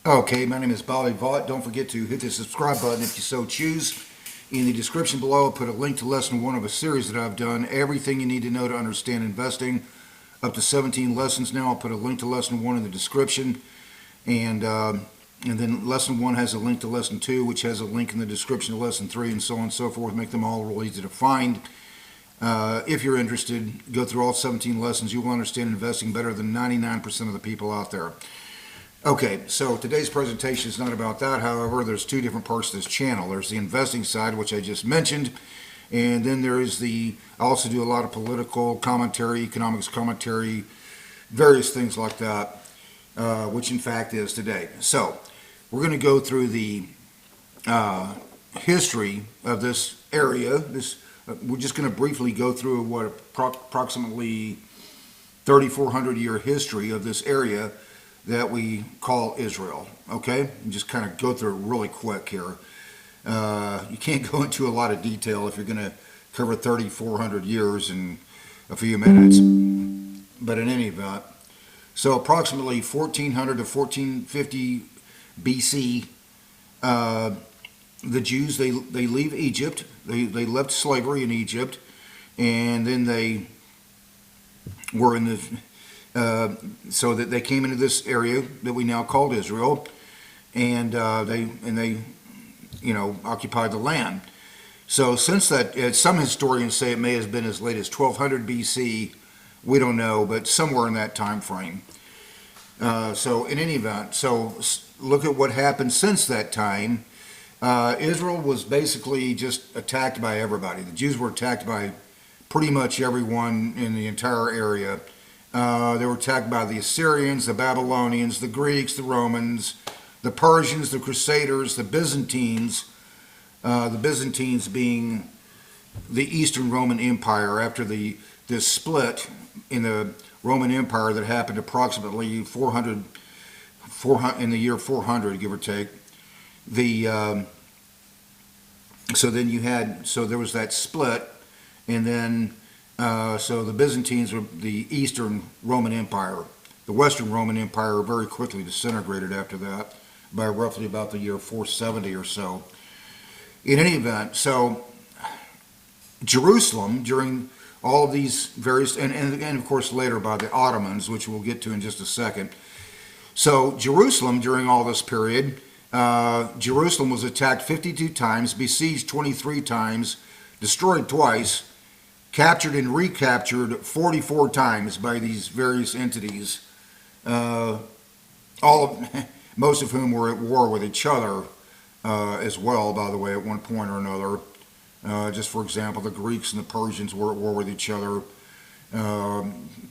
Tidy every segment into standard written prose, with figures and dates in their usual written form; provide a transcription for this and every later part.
Okay, my name is Bobby Vaught. Don't forget to hit the subscribe button if you so choose. In the description below, I'll put a link to lesson 1 of a series that I've done, Everything You Need to Know to Understand Investing, up to 17 lessons now. I'll put a link to lesson 1 in the description. And then lesson 1 has a link to lesson 2, which has a link in the description to lesson 3, and so on and so forth. Make them all real easy to find. If you're interested, go through all 17 lessons. You will understand investing better than 99% of the people out there. Okay, so today's presentation is not about that. However, there's two different parts of this channel. There's the investing side, which I just mentioned, and then there is I also do a lot of political commentary, economics commentary, various things like that, which in fact is today. So we're going to go through the history of this area. We're just going to briefly go through what approximately 3,400 year history of this area that we call Israel. Okay, and just kind of go through it really quick here. You can't go into a lot of detail if you're going to cover 3,400 years in a few minutes. But in any event, so approximately 1400 to 1450 BC, the Jews, they leave Egypt. They left slavery in Egypt, and then they were in the so that they came into this area that we now called Israel, and they occupied the land. So since that, some historians say it may have been as late as 1200 BC. We don't know, but somewhere in that time frame. So in any event, so look at what happened since that time. Israel was basically just attacked by everybody. The Jews were attacked by pretty much everyone in the entire area. They were attacked by the Assyrians, the Babylonians, the Greeks, the Romans, the Persians, the Crusaders, the Byzantines being the Eastern Roman Empire after this split in the Roman Empire that happened approximately 400 in the year 400, give or take. So there was that split, and then so the Byzantines were the Eastern Roman Empire. The Western Roman Empire very quickly disintegrated after that by roughly about the year 470 or so. In any event, so Jerusalem during all of these various, and of course later by the Ottomans, which we'll get to in just a second. So Jerusalem during all this period, Jerusalem was attacked 52 times, besieged 23 times, destroyed twice, captured and recaptured 44 times by these various entities, most of whom were at war with each other as well, by the way, at one point or another. Just for example, the Greeks and the Persians were at war with each other,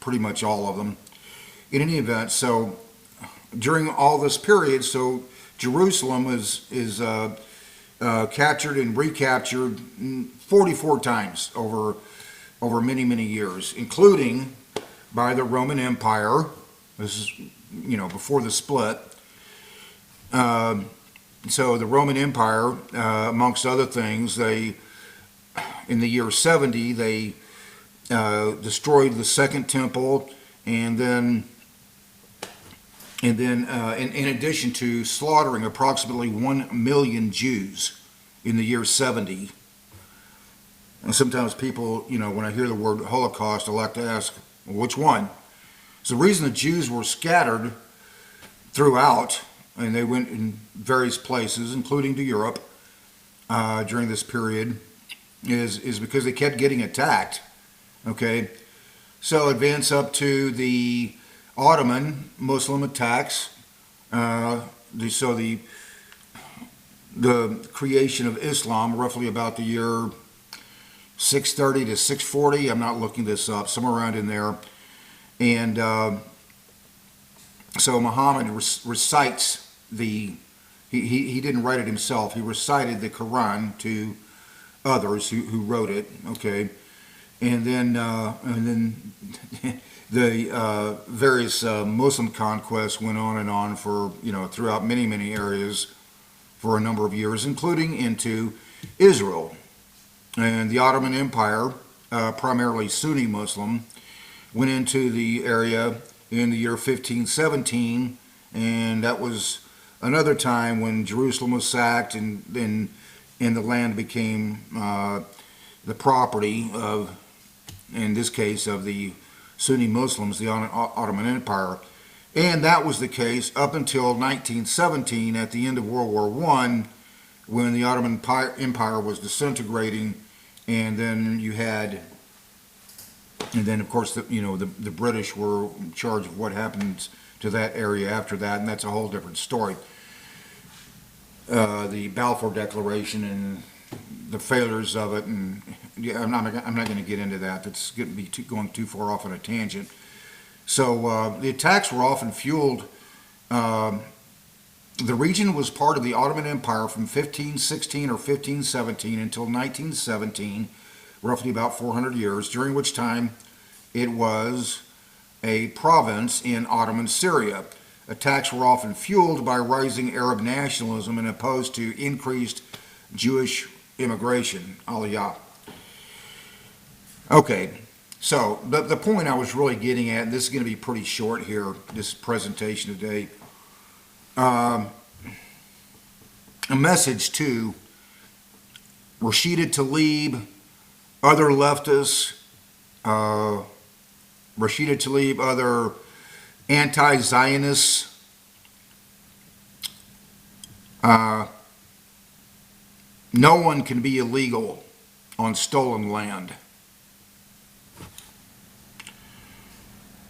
pretty much all of them. In any event, so during all this period, so Jerusalem is captured and recaptured 44 times over many, many years, including by the Roman Empire. This is, before the split. So the Roman Empire, amongst other things, in the year 70, they destroyed the Second Temple, and then in addition to slaughtering approximately 1 million Jews in the year 70. And sometimes people, when I hear the word Holocaust, I like to ask, well, which one? So the reason the Jews were scattered throughout, and they went in various places, including to Europe, during this period, is because they kept getting attacked. Okay, so advance up to the Ottoman Muslim attacks. So the creation of Islam, roughly about the year 630 to 640. I'm not looking this up, somewhere around in there. And so Muhammad recites he didn't write it himself. He recited the Quran to others who wrote it. Okay, and then the various Muslim conquests went on and on for throughout many areas for a number of years, including into Israel. And the Ottoman Empire, primarily Sunni Muslim, went into the area in the year 1517, and that was another time when Jerusalem was sacked and then the land became the property of, in this case, of the Sunni Muslims, the Ottoman Empire. And that was the case up until 1917, at the end of World War I, when the Ottoman Empire was disintegrating, and then you had, and then of course the British were in charge of what happened to that area after that, and that's a whole different story. The Balfour Declaration and the failures of it, and yeah, I'm not going to get into that. That's going to be going too far off on a tangent. So the attacks were often fueled. The region was part of the Ottoman Empire from 1516 or 1517 until 1917, roughly about 400 years, during which time it was a province in Ottoman Syria. Attacks were often fueled by rising Arab nationalism and opposed to increased Jewish immigration. Aliyah. Okay, so the point I was really getting at, and this is going to be pretty short here, this presentation today, a message to Rashida Tlaib, other leftists, Rashida Tlaib, other anti-Zionists, no one can be illegal on stolen land.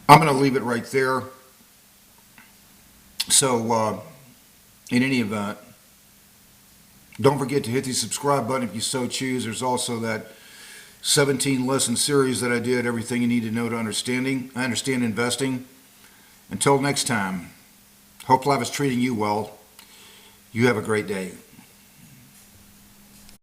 I'm going to leave it right there. So, in any event, don't forget to hit the subscribe button if you so choose. There's also that 17 lesson series that I did, everything you need to know to understand investing. Until next time, hope life is treating you well. You have a great day.